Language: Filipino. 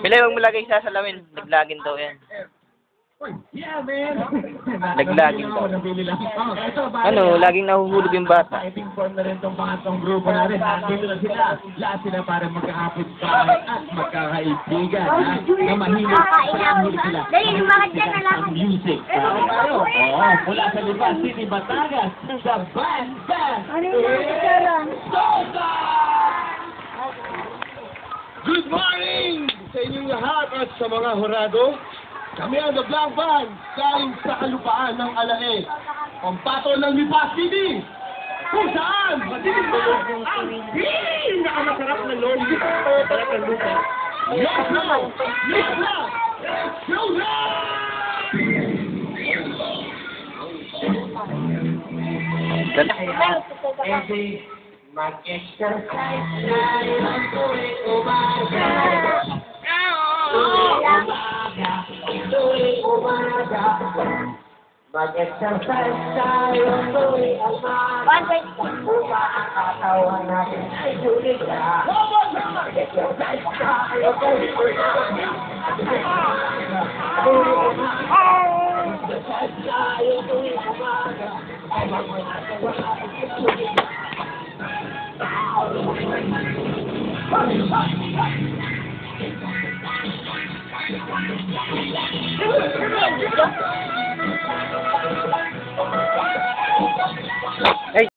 Pila, huwag mo lagay sa salamin. Naglagin daw yan. Yeah, man! Naglaging daw. Ano, laging nahuhulog yung bata. I think form na rin itong pangatlong grupo natin. Dito na sila. Lahat sila para magkakapit bahay at magkakaibigan. Na mahilig sila. Dali, bakit ka na lang? Music. Oo, mula sa Lipa City, Batangas. Sa Band Band. Ano yung Good morning sa inyong lahat at sa mga horado. Kami ang The Black Band, galing sa kalupaan ng Alae, pampato ng Lipa City. Kung saan, matinig mo ang pinakamasarap na loli para sa lupa. Yes, no! Yes, no! Show Mag-exercise tayo ng tuwing umaga. Tuwing umaga. Mag-exercise tayo tuwing umaga. Upa ang katawan natin ay tuloy ka. Mag-exercise tayo tuwing umaga. Mag-exercise tayo tuwing umaga. Ay mag-exercise tayo tuwing umaga. Hey!